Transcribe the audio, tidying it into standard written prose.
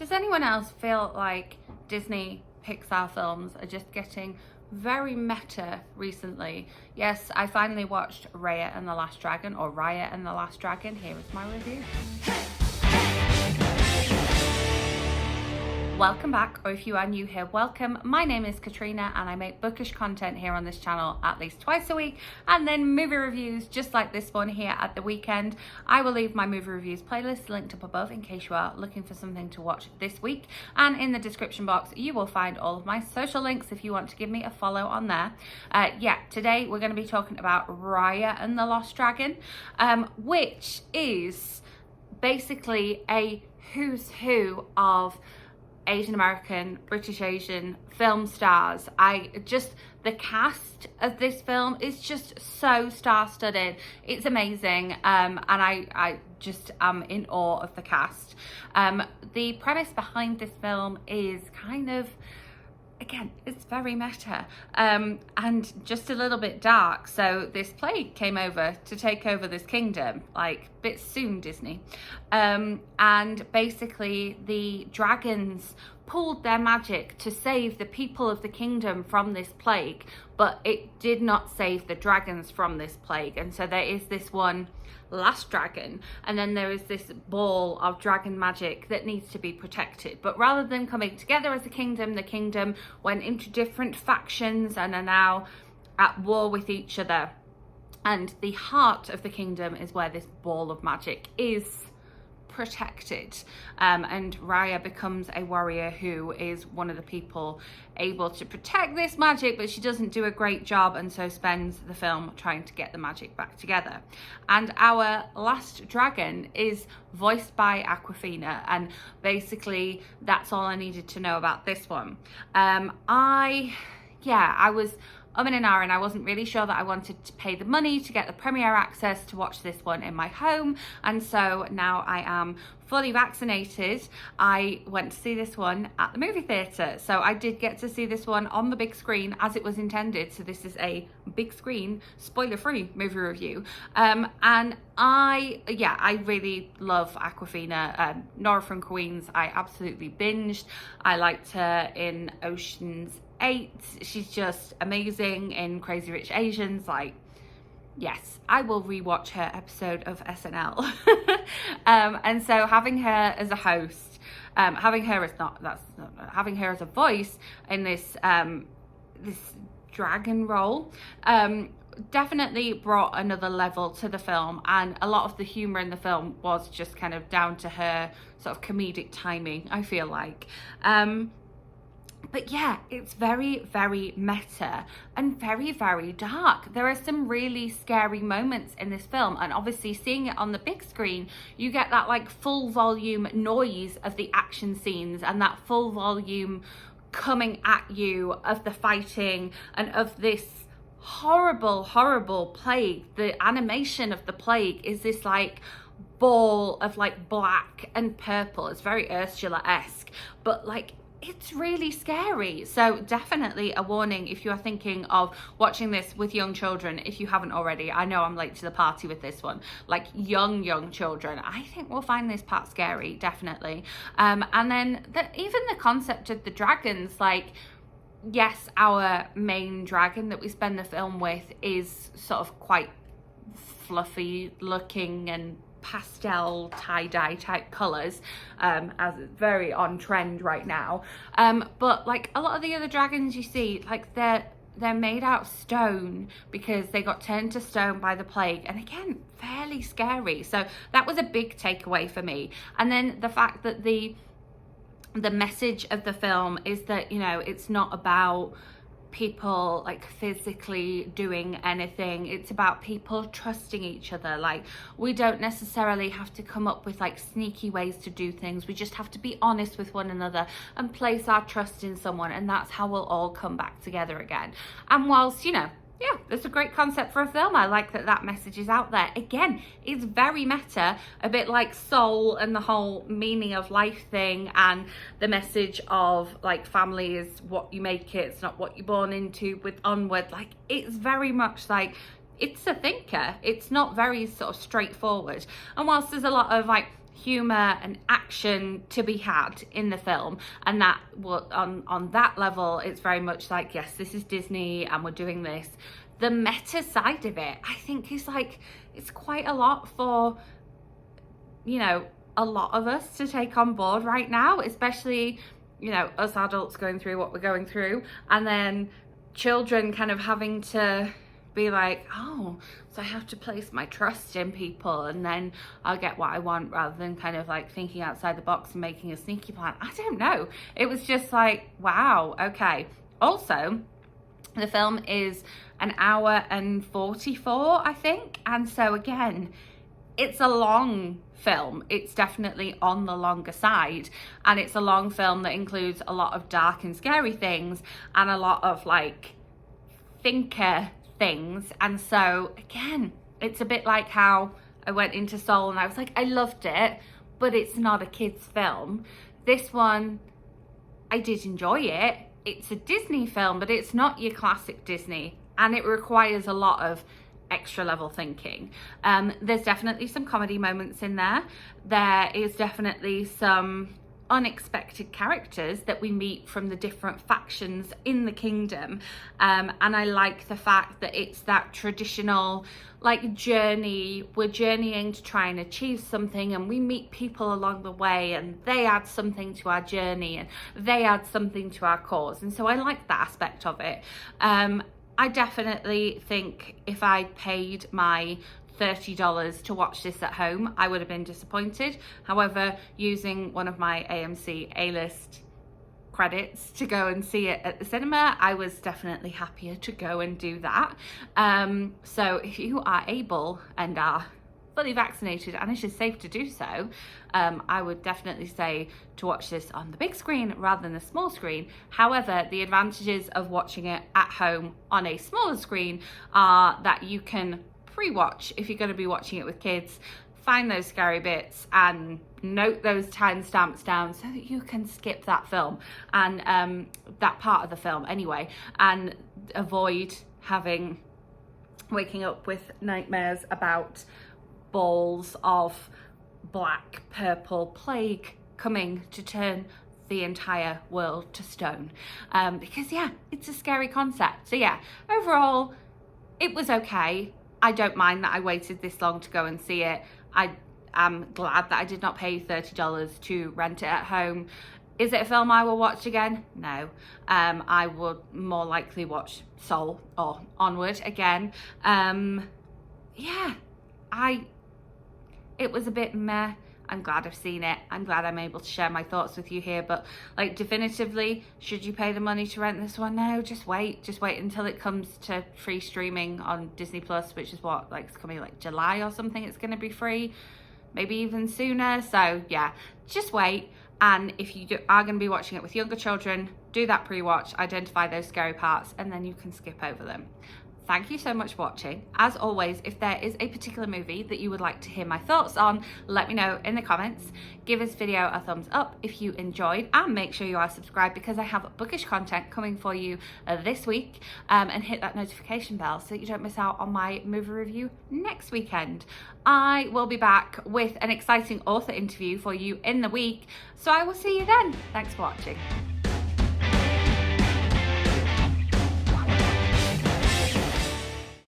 Does anyone else feel like Disney Pixar films are just getting very meta recently? Yes, I finally watched Raya and the Last Dragon, or Raya and the Last Dragon. Here is my review. Welcome back, or if you are new here, welcome. My name is Katrina and I make bookish content here on this channel at least twice a week, and then movie reviews just like this one here at the weekend. I will leave my movie reviews playlist linked up above in case you are looking for something to watch this week, and in the description box you will find all of my social links if you want to give me a follow on there. Today we're going to be talking about Raya and the Lost Dragon, which is basically a who's who of Asian American, British Asian film stars. The cast of this film is just so star-studded. It's amazing, and I just am in awe of the cast. The premise behind this film is kind of, again, it's very meta, and just a little bit dark. So this plague came over to take over this kingdom, like bit soon, Disney. And basically the dragons pulled their magic to save the people of the kingdom from this plague, but it did not save the dragons from this plague. And so there is this one last dragon, and then there is this ball of dragon magic that needs to be protected. But rather than coming together as a kingdom, the kingdom went into different factions and are now at war with each other. And the heart of the kingdom is where this ball of magic is protected, and Raya becomes a warrior who is one of the people able to protect this magic, but she doesn't do a great job, and so spends the film trying to get the magic back together. And our last dragon is voiced by Awkwafina, and basically that's all I needed to know about this one. I was in an hour and I wasn't really sure that I wanted to pay the money to get the premiere access to watch this one in my home, and so now I am fully vaccinated. I went to see this one at the movie theatre, so I did get to see this one on the big screen as it was intended. So this is a big screen, spoiler-free movie review, and I really love Awkwafina. Nora from Queens, I absolutely binged. I liked her in Ocean's 8. She's just amazing in Crazy Rich Asians. Like, yes, I will rewatch her episode of SNL. And so having her as a host, having her as a voice in this this dragon role, definitely brought another level to the film, and a lot of the humor in the film was just kind of down to her sort of comedic timing, I feel like. But yeah, it's very, very meta and very, very dark. There are some really scary moments in this film, and obviously seeing it on the big screen, you get that like full volume noise of the action scenes and that full volume coming at you of the fighting and of this horrible, horrible plague. The animation of the plague is this like ball of like black and purple. It's very Ursula-esque, but like it's really scary. So definitely a warning if you are thinking of watching this with young children, if you haven't already. I know I'm late to the party with this one. Like young children, I think will find this part scary, definitely. And then even the concept of the dragons, like, yes, our main dragon that we spend the film with is sort of quite fluffy looking and pastel tie-dye type colors, as it's very on trend right now, but like a lot of the other dragons you see, like they're made out of stone because they got turned to stone by the plague, and again, fairly scary. So that was a big takeaway for me. And then the fact that the message of the film is that, you know, it's not about people like physically doing anything. It's about people trusting each other. Like, we don't necessarily have to come up with like sneaky ways to do things. We just have to be honest with one another and place our trust in someone, and that's how we'll all come back together again. And whilst, you know, yeah, it's a great concept for a film, I like that message is out there. Again, it's very meta, a bit like Soul and the whole meaning of life thing, and the message of like family is what you make it, it's not what you're born into with Onward. Like, it's very much like, it's a thinker. It's not very sort of straightforward. And whilst there's a lot of like humor and action to be had in the film, and that will on that level it's very much like, yes, this is Disney and we're doing this. The meta side of it, I think, is like, it's quite a lot for, you know, a lot of us to take on board right now, especially, you know, us adults going through what we're going through, and then children kind of having to be like, oh, so I have to place my trust in people and then I'll get what I want, rather than kind of like thinking outside the box and making a sneaky plan. I don't know. It was just like, wow, okay. Also, the film is an hour and 44, I think. And so again, it's a long film. It's definitely on the longer side, and it's a long film that includes a lot of dark and scary things and a lot of like thinker things. And so again, it's a bit like how I went into Soul and I was like, I loved it, but it's not a kid's film. This one, I did enjoy it. It's a Disney film, but it's not your classic Disney, and it requires a lot of extra level thinking. There's definitely some comedy moments in there. There is definitely some unexpected characters that we meet from the different factions in the kingdom, and I like the fact that it's that traditional like journey. We're journeying to try and achieve something, and we meet people along the way, and they add something to our journey and they add something to our cause. And so I like that aspect of it. I definitely think if I paid my $30 to watch this at home, I would have been disappointed. However, using one of my AMC A-list credits to go and see it at the cinema, I was definitely happier to go and do that. So if you are able and are fully vaccinated, and it is safe to do so, I would definitely say to watch this on the big screen rather than the small screen. However, the advantages of watching it at home on a smaller screen are that you can pre-watch, if you're going to be watching it with kids, find those scary bits and note those timestamps down so that you can skip that film and that part of the film anyway, and avoid waking up with nightmares about balls of black purple plague coming to turn the entire world to stone, because yeah, it's a scary concept. So yeah, overall it was okay. I don't mind that I waited this long to go and see it. I am glad that I did not pay $30 to rent it at home. Is it a film I will watch again? No. I would more likely watch Soul or Onward again. Yeah, it was a bit meh. I'm glad I've seen it. I'm glad I'm able to share my thoughts with you here, but like definitively, should you pay the money to rent this one? No, just wait until it comes to free streaming on Disney Plus, which is what, like, it's coming like July or something. It's going to be free, maybe even sooner. So yeah, just wait. And if you are going to be watching it with younger children, do that pre-watch, identify those scary parts, and then you can skip over them. Thank you so much for watching. As always, if there is a particular movie that you would like to hear my thoughts on, let me know in the comments. Give this video a thumbs up if you enjoyed, and make sure you are subscribed because I have bookish content coming for you this week, and hit that notification bell so that you don't miss out on my movie review next weekend. I will be back with an exciting author interview for you in the week, so I will see you then. Thanks for watching.